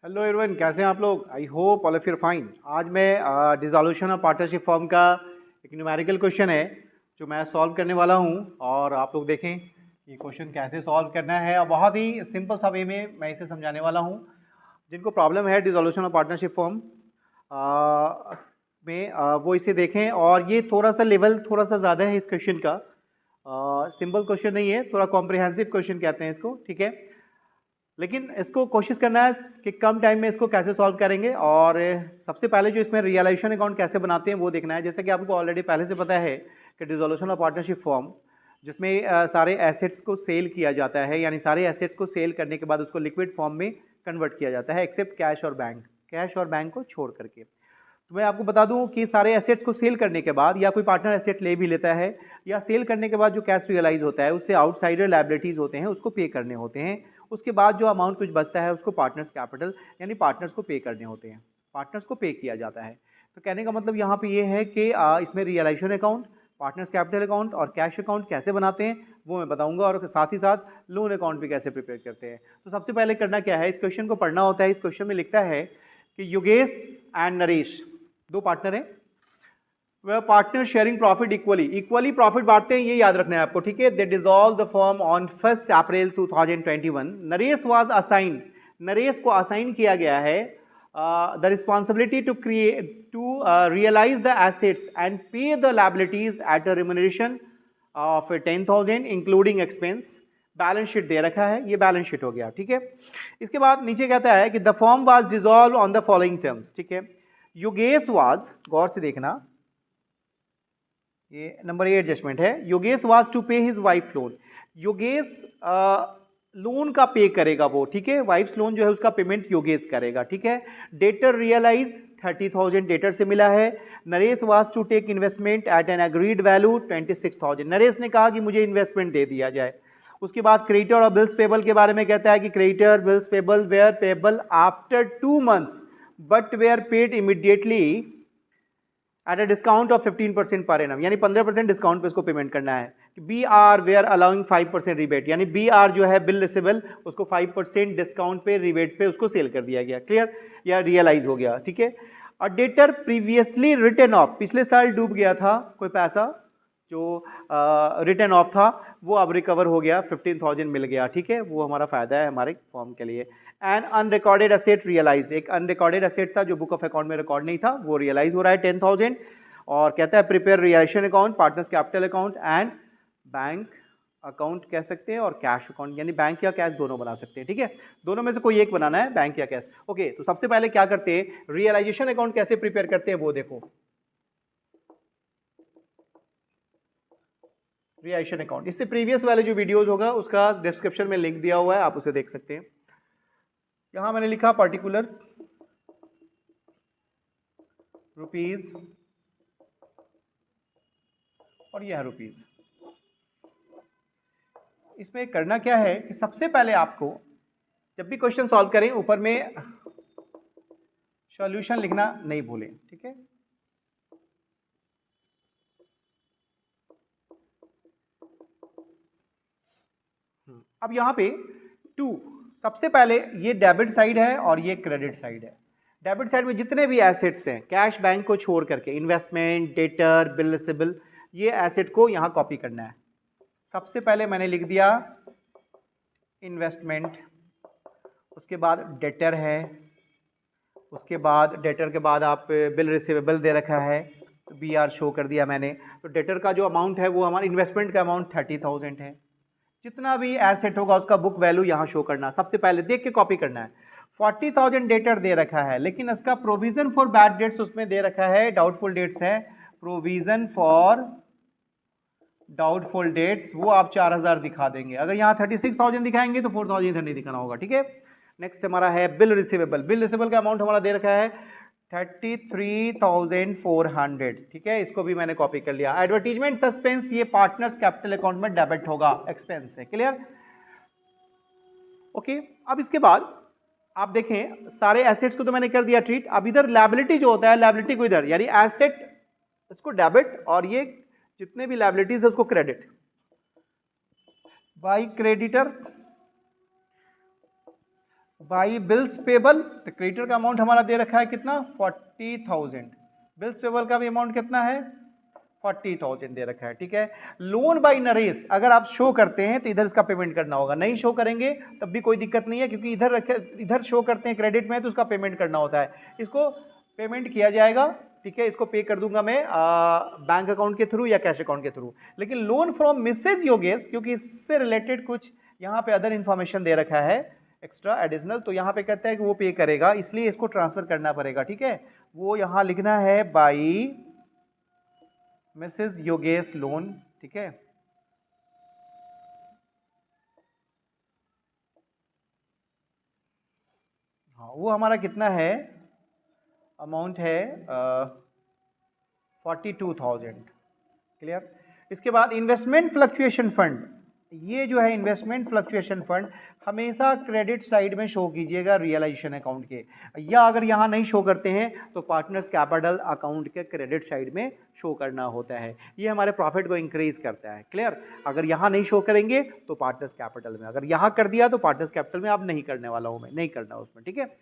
Hello everyone, कैसे हैं आप लोग? I hope all of you fine. आज मैं डिसोल्यूशन ऑफ पार्टनरशिप फॉर्म का एक न्यूमेरिकल क्वेश्चन है जो मैं सॉल्व करने वाला हूं और आप लोग देखें ये क्वेश्चन कैसे सॉल्व करना है। और बहुत ही सिंपल सा वे में मैं इसे समझाने वाला हूं। जिनको प्रॉब्लम है डिसोल्यूशन ऑफ पार्टनरशिप फॉर्म में वो इसे देखें। और ये थोड़ा सा लेवल थोड़ा सा ज़्यादा है इस क्वेश्चन का। सिंपल क्वेश्चन नहीं है, थोड़ा कॉम्प्रिहेंसिव क्वेश्चन कहते हैं इसको, ठीक है। लेकिन इसको कोशिश करना है कि कम टाइम में इसको कैसे सॉल्व करेंगे। और सबसे पहले जो इसमें रियलाइजेशन अकाउंट कैसे बनाते हैं वो देखना है। जैसे कि आपको ऑलरेडी पहले से पता है कि डिसोल्यूशन ऑफ पार्टनरशिप फॉर्म जिसमें सारे एसेट्स को सेल किया जाता है, यानी सारे एसेट्स को सेल करने के बाद उसको लिक्विड फॉर्म में कन्वर्ट किया जाता है, एक्सेप्ट कैश और बैंक को छोड़ करके। तो मैं आपको बता दूं कि सारे एसेट्स को सेल करने के बाद या कोई पार्टनर एसेट ले भी लेता है या सेल करने के बाद जो कैश रियलाइज होता है उससे आउटसाइडर लायबिलिटीज़ होते हैं, उसको पे करने होते हैं। उसके बाद जो अमाउंट कुछ बचता है उसको पार्टनर्स कैपिटल यानी पार्टनर्स को पे करने होते हैं, पार्टनर्स को पे किया जाता है। तो कहने का मतलब यहाँ पे ये है कि इसमें realisation account, partners capital account और कैश अकाउंट कैसे बनाते हैं वो मैं बताऊंगा, और साथ ही साथ लोन अकाउंट भी कैसे प्रिपेयर करते हैं। तो सबसे पहले करना क्या है, इस क्वेश्चन को पढ़ना होता है। इस क्वेश्चन में लिखता है कि योगेश एंड नरेश दो पार्टनर हैं, वह partner sharing profit equally profit बांटते हैं, ये याद रखना है आपको, ठीक है। They dissolve the firm on 1 April 2021। Naresh was assign, Naresh को असाइन किया गया है the responsibility to realise the assets and pay the liabilities at a remuneration of 10,000 including expense. Balance sheet दे रखा है, ये बैलेंस शीट हो गया, ठीक है। इसके बाद नीचे कहता है कि the firm was dissolve on the following terms, ठीक है। योगेश वाज, गौर से देखना, ये नंबर 8 एडजस्टमेंट है। योगेश वाज टू पे his wife loan. Yogesh loan का पे करेगा वो, ठीक है। वाइफ्स लोन जो है उसका पेमेंट योगेश करेगा, ठीक है। डेटर रियलाइज 30,000 डेटर से मिला है। Naresh was to take investment at an agreed value 26,000। Naresh ने कहा कि मुझे इन्वेस्टमेंट दे दिया जाए। उसके बाद क्रेडिटर और बिल्स पेबल के बारे में कहता है कि creditor bills payable were payable after 2 months but were paid immediately at a discount of 15% per annum, यानी 15% डिस्काउंट पे उसको पेमेंट करना है। B R were allowing 5% rebate, यानी बी आर जो है बिल रिसीवेबल उसको 5% डिस्काउंट पे रिबेट पे उसको सेल कर दिया गया, क्लियर, या रियलाइज हो गया, ठीक है। और डेटर प्रीवियसली रिटर्न ऑफ, पिछले साल डूब गया था कोई पैसा जो रिटर्न ऑफ था, वो अब रिकवर हो गया, 15,000 मिल गया, ठीक है। वो हमारा फायदा है हमारे फॉर्म के लिए। एंड अनरिकॉर्डेड एसेट रियलाइज, एक अनरिकॉर्डेड एसेट था जो बुक ऑफ अकाउंट में रिकॉर्ड नहीं था, वो रियलाइज हो रहा है 10,000। और कहता है prepare realisation account, partners capital account and bank account कह सकते हैं, और कैश अकाउंट, यानी बैंक या कैश दोनों बना सकते हैं, ठीक है। दोनों में से कोई एक बनाना है, बैंक या कैश। ओके, तो सबसे पहले क्या करते हैं, रियलाइजेशन अकाउंट कैसे प्रिपेयर करते हैं वो देखो। रियलाइजेशन अकाउंट, इससे प्रीवियस वाले जो वीडियोस होगा उसका डिस्क्रिप्शन में लिंक दिया हुआ है, आप उसे देख सकते हैं। यहां मैंने लिखा पर्टिकुलर रुपीज और यह रुपीज। इसमें करना क्या है कि सबसे पहले आपको जब भी क्वेश्चन सॉल्व करें ऊपर में सॉल्यूशन लिखना नहीं भूलें, ठीक है। अब यहां पे 2, सबसे पहले ये डेबिट साइड है और ये क्रेडिट साइड है। डेबिट साइड में जितने भी एसेट्स हैं कैश बैंक को छोड़ करके, इन्वेस्टमेंट, डेटर, बिल रिसीवेबल, ये एसेट को यहाँ कॉपी करना है। सबसे पहले मैंने लिख दिया इन्वेस्टमेंट, उसके बाद डेटर है, उसके बाद डेटर के बाद आप बिल रिसीवेबल दे रखा है तो बी आर शो कर दिया मैंने। तो डेटर का जो अमाउंट है वो हमारा इन्वेस्टमेंट का अमाउंट 30,000 है। जितना भी एसेट होगा उसका बुक वैल्यू यहाँ शो करना, सबसे पहले देख के कॉपी करना है। 40,000 डेटर दे रखा है, लेकिन इसका प्रोविजन फॉर बैड डेट्स उसमें दे रखा है, डाउटफुल डेट्स है, प्रोविजन फॉर डाउटफुल डेट्स, वो आप 4,000 दिखा देंगे। अगर यहाँ 36,000 दिखाएंगे तो 4,000 इधर नहीं दिखाना होगा, ठीक है। नेक्स्ट हमारा है बिल रिसीवेबल। बिल रिसीवेबल का अमाउंट हमारा दे रखा है 33,400, ठीक है। इसको भी मैंने कॉपी कर लिया। एडवर्टीजमेंट सस्पेंस, ये पार्टनर्स कैपिटल अकाउंट में डेबिट होगा, एक्सपेंस है, क्लियर, ओके। अब इसके बाद आप देखें सारे एसेट्स को तो मैंने कर दिया ट्रीट। अब इधर लायबिलिटी जो होता है, लायबिलिटी को इधर, यानी एसेट इसको डेबिट और ये जितने भी लायबिलिटीज है उसको credit by creditor by bills payable, तो क्रेडिटर का अमाउंट हमारा दे रखा है कितना 40,000, बिल्स पेबल का भी अमाउंट कितना है 40,000 दे रखा है, ठीक है। लोन बाई नरेश अगर आप शो करते हैं तो इधर इसका पेमेंट करना होगा, नहीं शो करेंगे तब भी कोई दिक्कत नहीं है, क्योंकि इधर शो करते हैं क्रेडिट में तो उसका पेमेंट करना होता है, इसको पेमेंट किया जाएगा, ठीक है। इसको पे कर दूंगा मैं बैंक अकाउंट के थ्रू या कैश अकाउंट के थ्रू। लेकिन लोन फ्रॉम मिसेज योगेश, क्योंकि इससे रिलेटेड कुछ यहाँ पे अदर इंफॉर्मेशन दे रखा है एक्स्ट्रा एडिशनल, तो यहाँ पे कहता है कि वो पे करेगा, इसलिए इसको ट्रांसफर करना पड़ेगा, ठीक है। वो यहाँ लिखना है बाई मिसेज योगेश लोन, ठीक है। हाँ वो हमारा कितना है, अमाउंट है 42,000, क्लियर। इसके बाद इन्वेस्टमेंट फ्लक्चुएशन फंड, ये जो है इन्वेस्टमेंट फ्लक्चुएशन फंड हमेशा क्रेडिट साइड में शो कीजिएगा रियलाइजेशन अकाउंट के, या अगर यहाँ नहीं शो करते हैं तो पार्टनर्स कैपिटल अकाउंट के क्रेडिट साइड में शो करना होता है, ये हमारे प्रॉफिट को इंक्रीज करता है, क्लियर। अगर यहाँ नहीं शो करेंगे तो पार्टनर्स कैपिटल में, अगर यहाँ कर दिया तो पार्टनर्स कैपिटल में, अब नहीं करने वाला हूँ मैं, नहीं करना उसमें, ठीक है।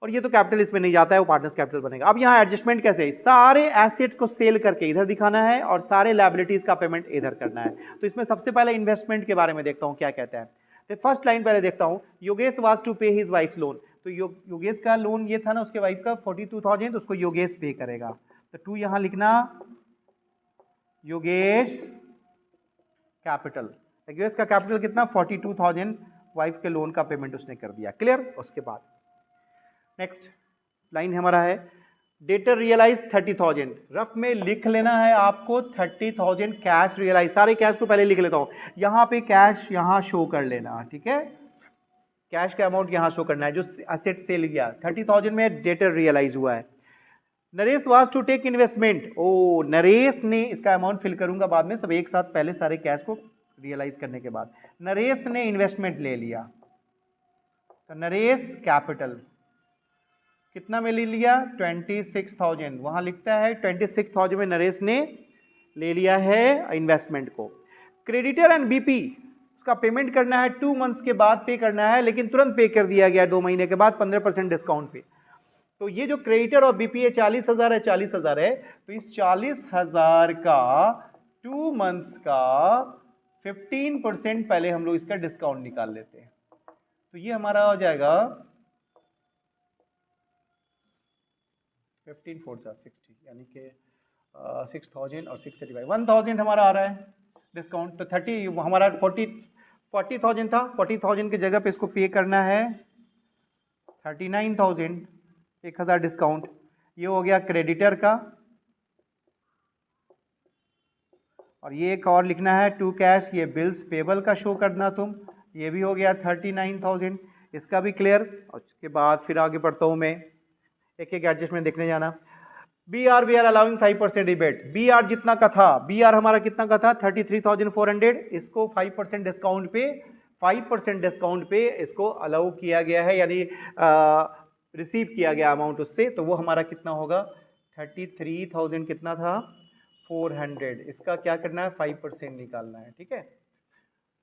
और ये तो कैपिटल इसमें नहीं जाता है, वो पार्टनर्स कैपिटल बनेगा। अब यहाँ एडजस्टमेंट कैसे है, सारे एसेट्स को सेल करके इधर दिखाना है और सारे लायबिलिटीज का पेमेंट इधर करना है। तो इसमें सबसे पहले इन्वेस्टमेंट के बारे में देखता हूँ क्या कहता है। तो फर्स्ट लाइन पहले देखता हूँ, योगेश वाज टू पे हिज वाइफ लोन, तो योगेश का लोन ये था ना उसके वाइफ का 42,000, तो उसको योगेश पे करेगा, तो 2 यहाँ लिखना योगेश कैपिटल, योगेश का कैपिटल कितना 42,000, वाइफ के लोन का पेमेंट उसने कर दिया, क्लियर। उसके बाद नेक्स्ट लाइन हमारा है डेटर रियलाइज 30,000, रफ में लिख लेना है आपको 30,000 कैश रियलाइज, सारे कैश को पहले लिख लेता हूँ, यहाँ पे कैश यहाँ शो कर लेना, ठीक है। कैश का अमाउंट यहाँ शो करना है जो एसेट सेल गया, 30,000 में डेटर रियलाइज हुआ है। Naresh was to take investment, ओ नरेश ने, इसका अमाउंट फिल करूंगा बाद में, सब एक साथ पहले सारे कैश को रियलाइज करने के बाद नरेश ने इन्वेस्टमेंट ले लिया, तो नरेश कैपिटल कितना में ले लिया 26,000, वहां लिखता है 26,000 में नरेश ने ले लिया है इन्वेस्टमेंट को। क्रेडिटर एंड बीपी, उसका पेमेंट करना है 2 मंथ्स के बाद पे करना है, लेकिन तुरंत पे कर दिया गया 2 महीने के बाद 15% डिस्काउंट पे। तो ये जो क्रेडिटर और बीपी है 40,000 है, 40,000 है, तो इस 40,000 का 2 मंथ्स का 15% पहले हम लोग इसका डिस्काउंट निकाल लेते हैं, तो ये हमारा हो जाएगा 15 4 60, यानी कि 6,000 और 635, 1,000 हमारा आ रहा है डिस्काउंट, तो 30 हमारा 40,000 था, 40,000 की जगह पे इसको पे करना है 39,000, 1,000 डिस्काउंट, ये हो गया क्रेडिटर का। और ये एक और लिखना है टू कैश, ये बिल्स पेबल का शो करना तुम, ये भी हो गया 39,000, इसका भी क्लियर। और उसके बाद फिर आगे बढ़ता हूँ मैं, एक एक एडजस्टमेंट देखने जाना। B R we are allowing 5% rebate, B R जितना का था, बी आर हमारा कितना का था 33,400, इसको 5% डिस्काउंट पे, 5% डिस्काउंट पे इसको अलाउ किया गया है, यानी रिसीव किया गया अमाउंट उससे, तो वो हमारा कितना होगा 33,000 कितना था 400, इसका क्या करना है 5% निकालना है, ठीक है।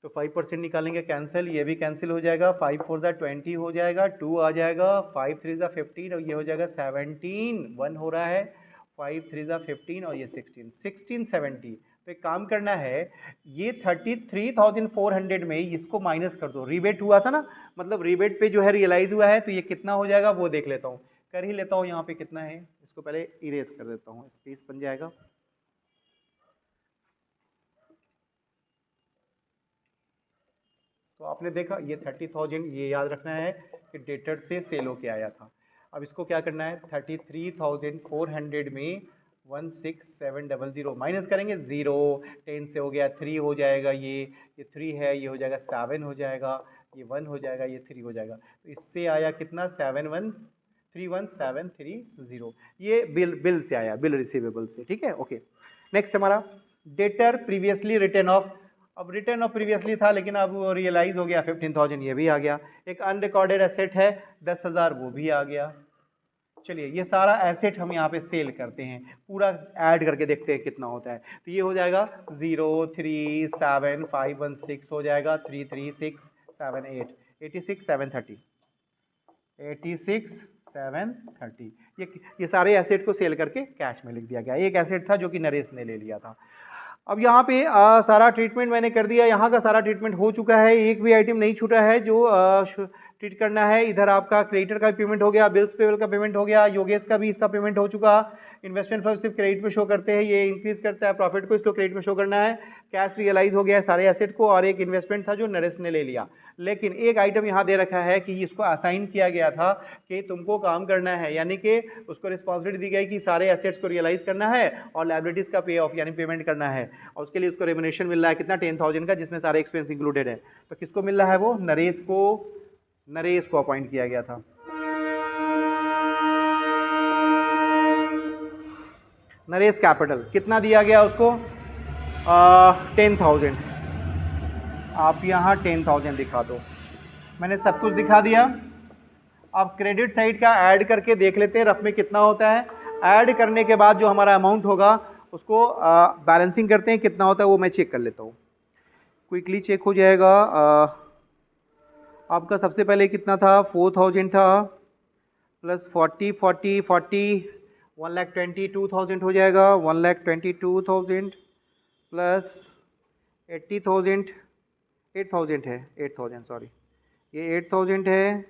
तो 5% निकालेंगे, कैंसिल, ये भी कैंसिल हो जाएगा, 5 4 20 हो जाएगा, 2 आ जाएगा, 5 3 15 और ये हो जाएगा 17, 1 हो रहा है, 5 3 15 और ये 16 70। तो एक काम करना है, ये 33,400 में इसको माइनस कर दो, रिबेट हुआ था ना, मतलब रिबेट पे जो है रियलाइज हुआ है, तो ये कितना हो जाएगा वो देख लेता हूँ, कर ही लेता हूँ यहाँ पे कितना है, इसको पहले इरेज कर देता हूँ, स्पेस बन जाएगा। तो आपने देखा ये 30,000, ये याद रखना है कि डेटर से सेल होके आया था। अब इसको क्या करना है 33,400 में 16,700 माइनस करेंगे, 0 10 से हो गया 3 हो जाएगा, ये 3 है, ये हो जाएगा 7 हो जाएगा, ये 1 हो जाएगा, ये 3 हो जाएगा, तो इससे आया कितना 71,31730, ये बिल से आया, बिल रिसीवेबल से, ठीक है। ओके, नेक्स्ट हमारा डेटर प्रीवियसली रिटर्न ऑफ, अब रिटर्न ऑफ प्रीवियसली था लेकिन अब वो रियलाइज हो गया 15,000, ये भी आ गया। एक अनरिकॉर्डेड एसेट है 10,000, वो भी आ गया। चलिए ये सारा एसेट हम यहाँ पे सेल करते हैं, पूरा ऐड करके देखते हैं कितना होता है। तो ये हो जाएगा 037,516 हो जाएगा, 336,78 86,730, 86,730। ये सारे एसेट को सेल करके कैश में लिख दिया गया। एक एसेट था जो कि नरेश ने ले लिया था। अब यहाँ पे सारा ट्रीटमेंट मैंने कर दिया, यहाँ का सारा ट्रीटमेंट हो चुका है, एक भी आइटम नहीं छूटा है जो ट्रीट करना है। इधर आपका क्रेडिटर का पेमेंट हो गया, बिल्स पेबल का पेमेंट हो गया, योगेश का भी इसका पेमेंट हो चुका। इन्वेस्टमेंट फ्लो सिर्फ क्रेडिट में शो करते हैं, ये इंक्रीज करता है प्रॉफिट को, इसको क्रेडिट में शो करना है। कैश रियलाइज हो गया है सारे एसेट को, और एक इन्वेस्टमेंट था जो नरेश ने ले लिया। लेकिन एक आइटम यहाँ दे रखा है कि इसको असाइन किया गया था कि तुमको काम करना है, यानी कि उसको रिस्पॉन्सिबिलिटी दी गई कि सारे एसेट्स को रियलाइज करना है और लायबिलिटीज़ का पे ऑफ यानी पेमेंट करना है, और उसके लिए उसको रेम्युनरेशन मिल रहा है कितना 10,000 का, जिसमें सारे एक्सपेंस इंक्लूडेड है। तो किसको मिल रहा है वो? नरेश को अपॉइंट किया गया था। नरेश कैपिटल कितना दिया गया उसको? 10,000। आप यहाँ 10,000 दिखा दो। मैंने सब कुछ दिखा दिया। अब क्रेडिट साइड का ऐड करके देख लेते हैं रफ में कितना होता है। ऐड करने के बाद जो हमारा अमाउंट होगा उसको बैलेंसिंग करते हैं, कितना होता है वो मैं चेक कर लेता हूँ। क्विकली चेक हो जाएगा। आपका सबसे पहले कितना था? 4,000 था, प्लस 40 40 40 1,22,000 हो जाएगा। 1,22,000 प्लस 80,000 8,000 है, 8,000 सॉरी, ये 8,000 है,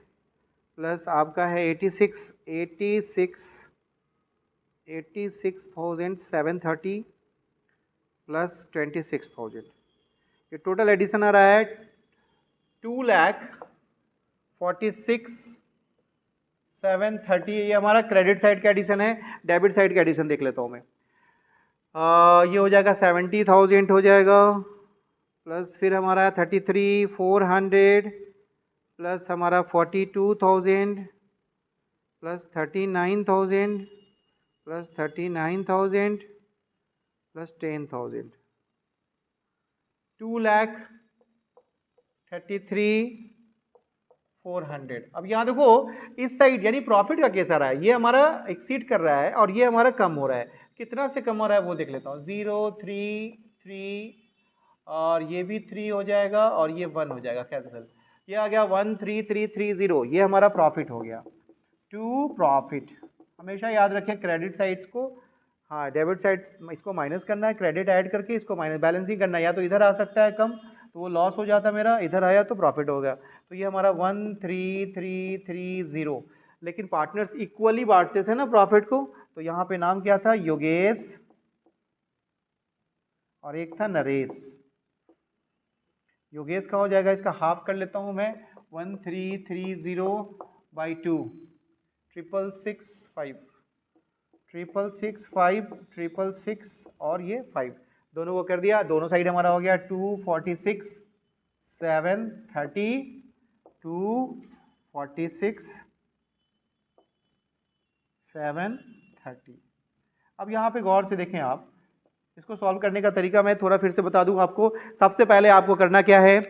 प्लस आपका है 86,730 प्लस 26,000। ये टोटल एडिशन आ रहा है 2,46,730। ये हमारा क्रेडिट साइड का एडिशन है। डेबिट साइड का एडिशन देख लेता हूँ मैं। ये हो जाएगा 70,000 हो जाएगा, प्लस फिर हमारा 33,400 प्लस हमारा 42,000 प्लस 39,000 प्लस 39,000 प्लस 10,000, 2,33,400। अब यहाँ देखो इस साइड यानी प्रॉफिट का केस आ रहा है, ये हमारा एक्सीड कर रहा है और ये हमारा कम हो रहा है। कितना से कम हो रहा है वो देख लेता हूँ। 0 3 3 और ये भी 3 हो जाएगा और ये 1 हो जाएगा कैंसिल। ये आ गया 1,3330। ये हमारा प्रॉफिट हो गया। टू प्रॉफिट हमेशा याद रखें क्रेडिट साइड्स को, हाँ डेबिट साइड्स इसको माइनस करना है, क्रेडिट ऐड करके इसको माइनस बैलेंसिंग करना है। या तो इधर आ सकता है कम तो वो लॉस हो जाता मेरा, इधर आया तो प्रॉफिट हो गया। तो ये हमारा 1,3330। लेकिन पार्टनर्स इक्वली बांटते थे ना प्रॉफिट को, तो यहाँ पे नाम क्या था? योगेश और एक था नरेश। योगेश का हो जाएगा, इसका हाफ कर लेता हूँ मैं, 1,330/2 665 665 और ये 5 दोनों को कर दिया। दोनों साइड हमारा हो गया 246,730 246,730। अब यहाँ पे गौर से देखें आप, इसको सॉल्व करने का तरीका मैं थोड़ा फिर से बता दूं आपको। सबसे पहले आपको करना क्या है?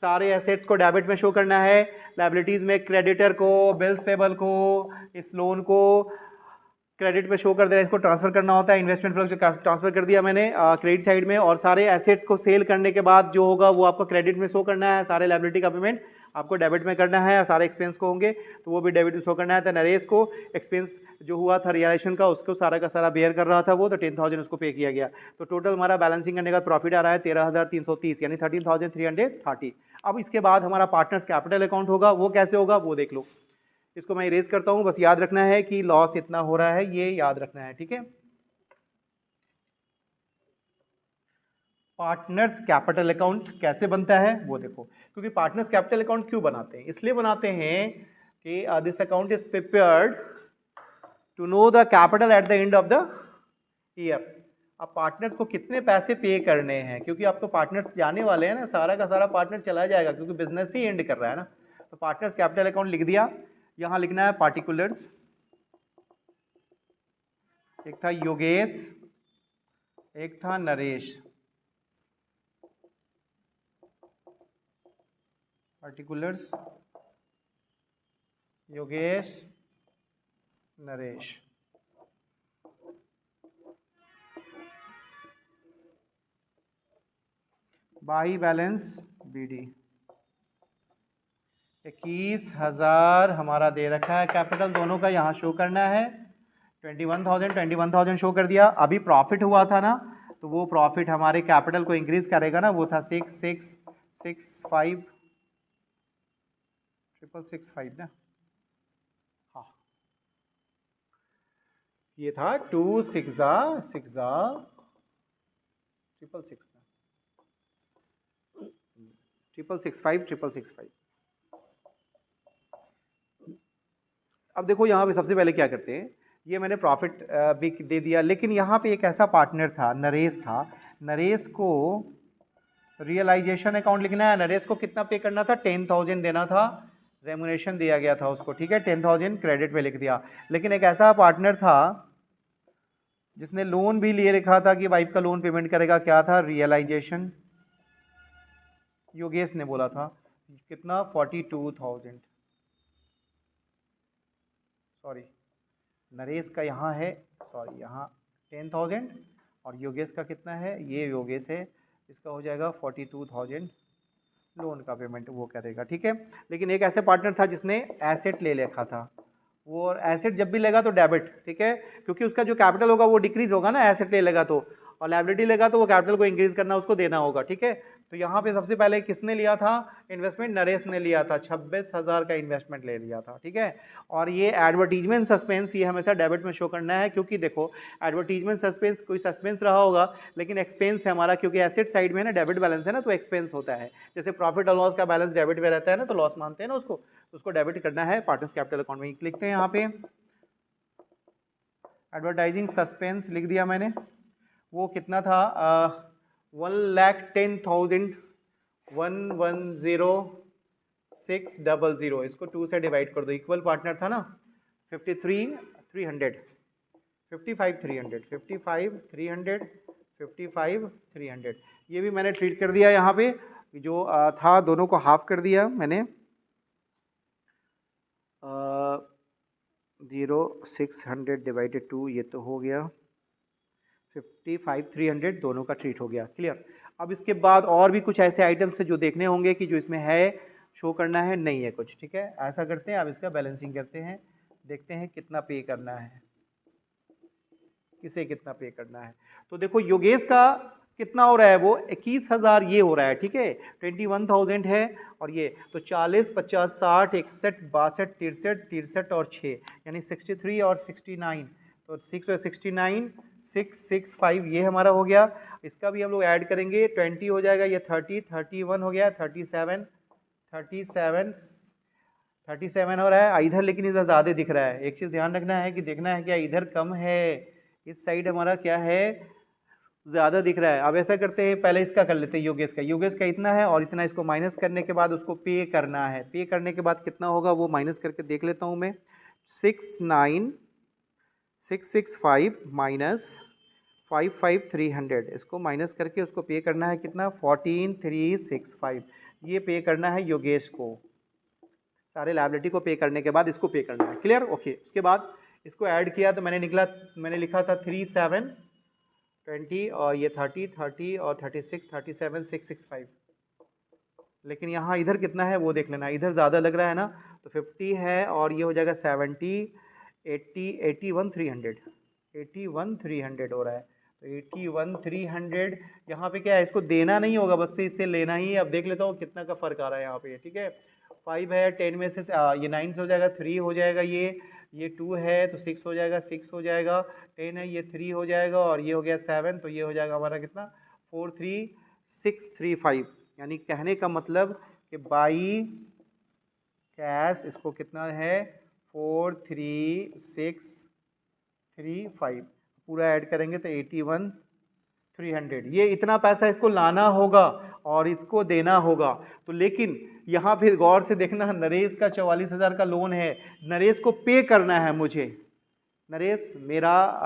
सारे एसेट्स को डेबिट में शो करना है, लायबिलिटीज़ में क्रेडिटर को, बिल्स पेबल को, इस लोन को क्रेडिट पे शो कर देना, इसको ट्रांसफर करना होता है। इन्वेस्टमेंट फ्लो ट्रांसफर कर दिया मैंने क्रेडिट साइड में, और सारे एसेट्स को सेल करने के बाद जो होगा वो आपको क्रेडिट में शो करना है। सारे लायबिलिटी का पेमेंट आपको डेबिट में करना है, सारे एक्सपेंस को होंगे तो वो भी डेबिट में शो करना है। तो नरेश को एक्सपेंस जो हुआ था रियलाइजेशन का, उसको सारा का सारा बेयर कर रहा था वो, तो 10,000 उसको पे किया गया। तो टोटल हमारा बैलेंसिंग करने का प्रॉफिट आ रहा है 13,330 यानी 13,330। अब इसके बाद हमारा पार्टनर्स कैपिटल अकाउंट होगा, वो कैसे होगा वो देख लो। इसको मैं इरेज करता हूँ, बस याद रखना है कि लॉस इतना हो रहा है, ये याद रखना है, ठीक है। पार्टनर्स कैपिटल अकाउंट कैसे बनता है वो देखो, क्योंकि पार्टनर्स कैपिटल अकाउंट क्यों बनाते हैं? इसलिए बनाते हैं कि this account is prepared to know the capital at the end of the year. अब पार्टनर्स को कितने पैसे पे करने हैं, क्योंकि अब तो पार्टनर्स जाने वाले हैं ना, सारा का सारा पार्टनर चला जाएगा क्योंकि बिजनेस ही एंड कर रहा है ना। तो पार्टनर्स कैपिटल अकाउंट लिख दिया। यहाँ लिखना है पार्टिकुलर्स, एक था योगेश, एक था Naresh. Particulars Yogesh Naresh. By balance BD. 21,000 हमारा दे रखा है कैपिटल, दोनों का यहाँ शो करना है। 21,000 शो कर दिया। अभी प्रॉफिट हुआ था ना, तो वो प्रॉफिट हमारे कैपिटल को इंक्रीज करेगा ना, वो था 6,665 ना, हाँ ये था 6,665 अब देखो यहाँ पे सबसे पहले क्या करते हैं, ये मैंने प्रॉफिट भी दे दिया, लेकिन यहाँ पे एक ऐसा पार्टनर था, नरेश था। नरेश को रियलाइजेशन अकाउंट लिखना है। नरेश को कितना पे करना था, 10,000 देना था, रेमुनेशन दिया गया था उसको, ठीक है, 10,000 क्रेडिट पे लिख दिया। लेकिन एक ऐसा पार्टनर था जिसने लोन भी लिए लिखा था कि वाइफ का लोन पेमेंट करेगा, क्या था, रियलाइजेशन। योगेश ने बोला था कितना, 42,000, सॉरी नरेश का यहाँ है, सॉरी यहाँ 10,000 और योगेश का कितना है, ये योगेश है, इसका हो जाएगा 42,000 लोन का पेमेंट वो करेगा, ठीक है। लेकिन एक ऐसे पार्टनर था जिसने एसेट ले रखा था, वो एसेट जब भी लेगा तो डेबिट, ठीक है, क्योंकि उसका जो कैपिटल होगा वो डिक्रीज होगा ना, एसेट ले लेगा तो, और लायबिलिटी लेगा तो वो कैपिटल को इंक्रीज करना, उसको देना होगा, ठीक है। तो यहाँ पे सबसे पहले किसने लिया था इन्वेस्टमेंट, नरेश ने लिया था, 26,000 का इन्वेस्टमेंट ले लिया था, ठीक है। और ये एडवर्टीजमेंट सस्पेंस ये हमेशा डेबिट में शो करना है, क्योंकि देखो एडवर्टीजमेंट सस्पेंस कोई सस्पेंस रहा होगा, लेकिन एक्सपेंस है हमारा, क्योंकि एसेट साइड में ना डेबिट बैलेंस है ना, तो एक्सपेंस होता है। जैसे प्रॉफिट और लॉस का बैलेंस डेबिट में रहता है ना, तो लॉस मानते हैं ना उसको डेबिट करना है पार्टनर्स कैपिटल अकाउंट में। लिखते हैं यहाँ पे एडवर्टाइजिंग सस्पेंस लिख दिया मैंने, वो कितना था 1,10,000 110,600, इसको 2 से डिवाइड कर दो, इक्वल पार्टनर था ना, 55,300 55,300 ये भी मैंने ट्रीट कर दिया यहाँ पे, जो था दोनों को हाफ कर दिया मैंने, 0,600 डिवाइडेड 2, ये तो हो गया 55,300 दोनों का ट्रीट हो गया, क्लियर। अब इसके बाद और भी कुछ ऐसे आइटम्स है जो देखने होंगे कि जो इसमें है शो करना है, नहीं है कुछ, ठीक है। ऐसा करते हैं, अब इसका बैलेंसिंग करते हैं, देखते हैं कितना पे करना है, किसे कितना पे करना है। तो देखो योगेश का कितना हो रहा है, वो 21,000 ये हो रहा है, ठीक है, 21,000 है, और ये तो 40, 50, 60, 61, 62, 63 और 6 यानी 63 और 69, तो 6 और 69 665 ये हमारा हो गया। इसका भी हम लोग ऐड करेंगे, 20 हो जाएगा, ये 30, 31 हो गया, 37 हो रहा है इधर, लेकिन इधर ज़्यादा दिख रहा है। एक चीज़ ध्यान रखना है कि देखना है क्या इधर कम है, इस साइड हमारा क्या है ज़्यादा दिख रहा है। अब ऐसा करते हैं, पहले इसका कर लेते हैं, योगेश का इतना है और इतना, इसको माइनस करने के बाद उसको पे करना है। पे करने के बाद कितना होगा वो माइनस करके देख लेता हूँ मैं, 69,665 माइनस 55,300, इसको माइनस करके उसको पे करना है कितना, 14,365 ये पे करना है योगेश को। सारे लायबिलिटी को पे करने के बाद इसको पे करना है, क्लियर, ओके। उसके बाद इसको ऐड किया तो मैंने लिखा था 3720 और ये 30 और 36 37 665, लेकिन यहाँ इधर कितना है वो देख लेना, इधर ज़्यादा लग रहा है ना, तो 50 है और ये हो जाएगा 70 80 81,300 हो रहा है, तो 81,300 यहाँ पे क्या है, इसको देना नहीं होगा, बस से इससे लेना ही है। अब देख लेता हूँ कितना का फ़र्क आ रहा है यहाँ पे, ठीक है। 5 है, 10 में से ये 9 से हो जाएगा, 3 हो जाएगा, ये 2 है तो 6 हो जाएगा, 6 हो जाएगा, 10 है ये 3 हो जाएगा, और ये हो गया 7, तो ये हो जाएगा हमारा कितना 43,635, यानी कहने का मतलब कि बाई कैश इसको कितना है 43,635, पूरा ऐड करेंगे तो 81,300, ये इतना पैसा इसको लाना होगा और इसको देना होगा। तो लेकिन यहाँ फिर गौर से देखना, नरेश का 44,000 का लोन है, नरेश को पे करना है मुझे, नरेश मेरा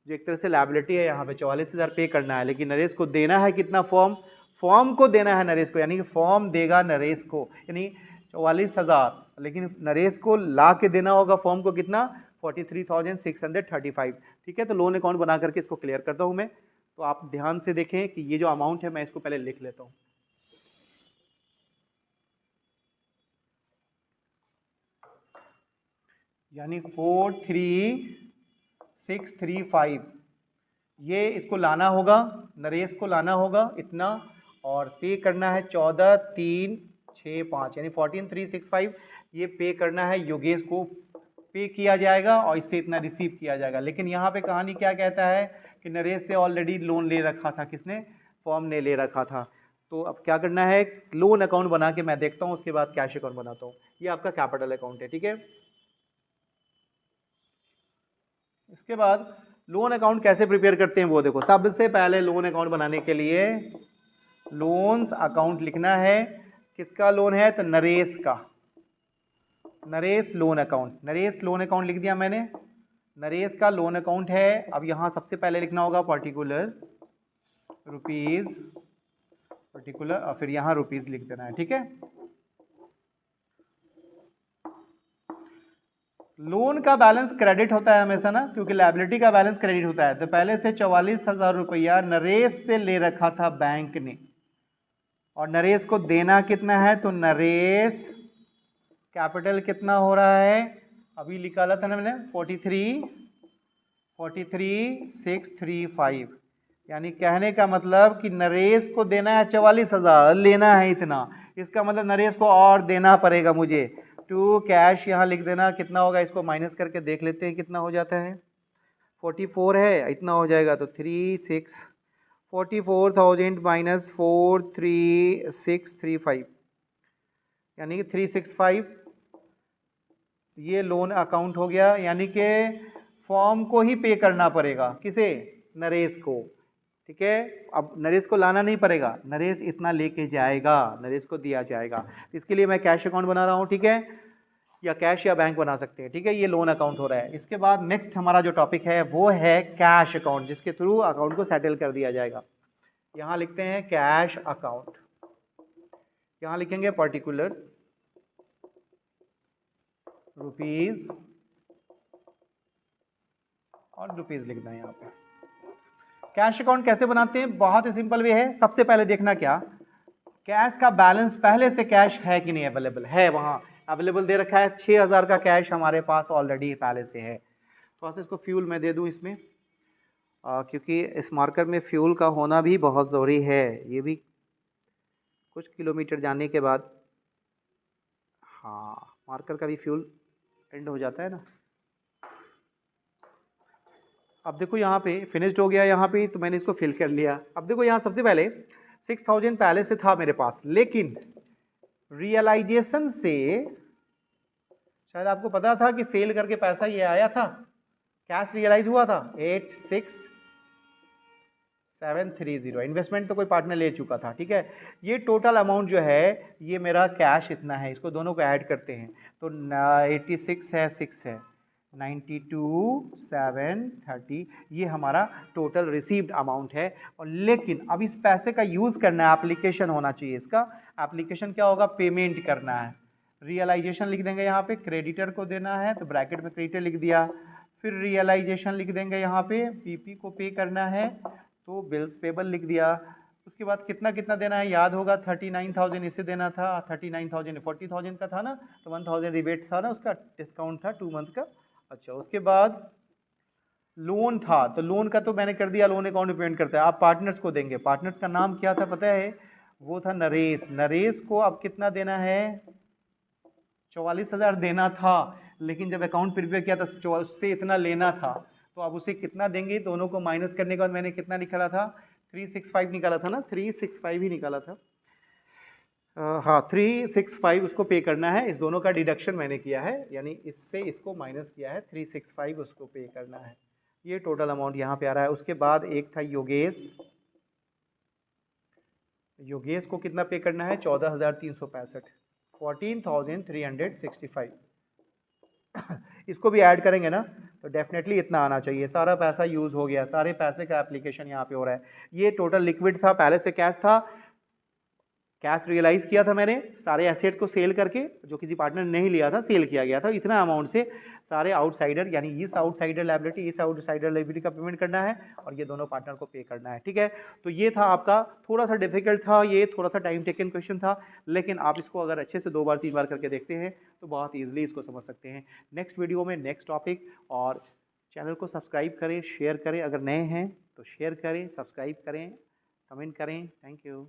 जो एक तरह से लायबिलिटी है यहाँ पे 44,000 पे करना है, लेकिन नरेश को देना है कितना, फॉर्म को देना है नरेश को, यानी कि फॉर्म देगा नरेश को, यानी 44,000, लेकिन नरेश को ला के देना होगा फॉर्म को कितना 43,635, ठीक है। तो लोन अकाउंट बना करके इसको क्लियर करता हूँ मैं। तो आप ध्यान से देखें कि ये जो अमाउंट है मैं इसको पहले लिख लेता हूँ। यानी 43635, ये इसको लाना होगा, नरेश को लाना होगा इतना, और पे करना है 14365 यानी 14365 ये पे करना है योगेश को, पे किया जाएगा और इससे इतना रिसीव किया जाएगा। लेकिन यहाँ पे कहानी क्या कहता है कि नरेश से ऑलरेडी लोन ले रखा था, किसने? फॉर्म ने ले रखा था। तो अब क्या करना है, लोन अकाउंट बना के मैं देखता हूँ, उसके बाद कैश अकाउंट बनाता हूँ। ये आपका कैपिटल अकाउंट है, ठीक है। इसके बाद लोन अकाउंट कैसे प्रिपेयर करते हैं वो देखो। सबसे पहले लोन अकाउंट बनाने के लिए लोन्स अकाउंट लिखना है। किसका लोन है? तो नरेश का, Naresh loan account. Naresh loan account लिख दिया मैंने, नरेश का लोन अकाउंट है। अब यहाँ सबसे पहले लिखना होगा पर्टिकुलर रुपीज़, पर्टिकुलर, और फिर यहाँ रुपीज़ लिख देना है, ठीक है। लोन का बैलेंस क्रेडिट होता है हमेशा ना, क्योंकि लायबिलिटी का बैलेंस क्रेडिट होता है। तो पहले से 44,000 रुपया नरेश से ले रखा था बैंक ने, और नरेश को देना कितना है? तो नरेश कैपिटल कितना हो रहा है, अभी निकाला था ना मैंने, 43,635, यानी कहने का मतलब कि नरेश को देना है 44,000, लेना है इतना। इसका मतलब नरेश को और देना पड़ेगा मुझे। टू कैश यहाँ लिख देना, कितना होगा इसको माइनस करके देख लेते हैं कितना हो जाता है। 44 है, इतना हो जाएगा तो 44,000 माइनस 43635 यानी कि 365, ये लोन अकाउंट हो गया। यानी कि फॉर्म को ही पे करना पड़ेगा, किसे? नरेश को, ठीक है। अब नरेश को लाना नहीं पड़ेगा, नरेश इतना लेके जाएगा, नरेश को दिया जाएगा। इसके लिए मैं कैश अकाउंट बना रहा हूँ, ठीक है, या कैश या बैंक बना सकते हैं, ठीक है। ये लोन अकाउंट हो रहा है। इसके बाद नेक्स्ट हमारा जो टॉपिक है वो है कैश अकाउंट, जिसके थ्रू अकाउंट को सेटल कर दिया जाएगा। यहाँ लिखते हैं कैश अकाउंट, यहाँ लिखेंगे पर्टिकुलर रुपीज, और रुपीज लिखना है यहाँ पे। कैश अकाउंट कैसे बनाते हैं? बहुत ही सिंपल वे है। सबसे पहले देखना क्या, कैश का बैलेंस, पहले से कैश है कि नहीं अवेलेबल है, वहाँ अवेलेबल दे रखा है। 6,000 का कैश हमारे पास ऑलरेडी पहले से है। थोड़ा सा इसको फ्यूल मैं दे दूँ इसमें, क्योंकि इस मार्कर में फ्यूल का होना भी बहुत ज़रूरी है। ये भी कुछ किलोमीटर जाने के बाद, हाँ, मार्कर का भी फ्यूल एंड हो जाता है ना। अब देखो यहाँ पे फिनिश्ड हो गया यहाँ पे, तो मैंने इसको फिल कर लिया। अब देखो यहाँ सबसे पहले 6,000 पहले से था मेरे पास, लेकिन रियलाइजेशन से, शायद आपको पता था कि सेल करके पैसा ये आया था, कैश रियलाइज हुआ था 86,730। इन्वेस्टमेंट तो कोई पार्टनर ले चुका था, ठीक है। ये टोटल अमाउंट जो है ये मेरा कैश इतना है, इसको दोनों को ऐड करते हैं तो 86 है, 6 है, 92,730, ये हमारा टोटल रिसीव्ड अमाउंट है। और लेकिन अब इस पैसे का यूज़ करना है, एप्लीकेशन होना चाहिए इसका। एप्लीकेशन क्या होगा? पेमेंट करना है। रियलाइजेशन लिख देंगे यहाँ पे, क्रेडिटर को देना है तो ब्रैकेट में क्रेडिटर लिख दिया। फिर रियलाइजेशन लिख देंगे यहाँ पे, पीपी को पे करना है तो बिल्स पेबल लिख दिया। उसके बाद कितना कितना देना है याद होगा, 39,000 इसे देना था, 39,000 40,000 का था ना, तो 1,000 रिबेट था ना, उसका डिस्काउंट था 2 मंथ का। अच्छा, उसके बाद लोन था, तो लोन का तो मैंने कर दिया, लोन अकाउंट में पेमेंट करता है। आप पार्टनर्स को देंगे, पार्टनर्स का नाम क्या था पता है? वो था नरेश। नरेश को अब कितना देना है? 44,000 देना था, लेकिन जब अकाउंट प्रिपेयर किया था उससे इतना लेना था, तो अब उसे कितना देंगे? दोनों को माइनस करने के बाद मैंने कितना निकाला था? 365 निकाला था ना, 365 ही निकाला था। हाँ, 365 उसको पे करना है। इस दोनों का डिडक्शन मैंने किया है, यानी इससे इसको माइनस किया है, 365 उसको पे करना है। ये टोटल अमाउंट यहाँ पे आ रहा है। उसके बाद एक था योगेश, योगेश को कितना पे करना है? 14,365, 14,365। इसको भी ऐड करेंगे ना तो डेफिनेटली इतना आना चाहिए। सारा पैसा यूज़ हो गया, सारे पैसे का एप्लीकेशन यहाँ पे हो रहा है। ये टोटल लिक्विड था, पहले से कैश था। कैश रियलाइज़ किया था मैंने सारे एसेट्स को सेल करके, जो किसी पार्टनर ने नहीं लिया था सेल किया गया था, इतना अमाउंट से सारे आउटसाइडर यानी इस आउटसाइडर लायबिलिटी इस आउटसाइडर लायबिलिटी का पेमेंट करना है और ये दोनों पार्टनर को पे करना है। ठीक है, तो ये था आपका, थोड़ा सा डिफिकल्ट था, ये थोड़ा सा टाइम टेकन क्वेश्चन था, लेकिन आप इसको अगर अच्छे से 2 बार 3 बार करके देखते हैं तो बहुत ईजिली इसको समझ सकते हैं। नेक्स्ट वीडियो में नेक्स्ट टॉपिक, और चैनल को सब्सक्राइब करें, शेयर करें, अगर नए हैं तो शेयर करें, सब्सक्राइब करें, कमेंट करें। Thank you.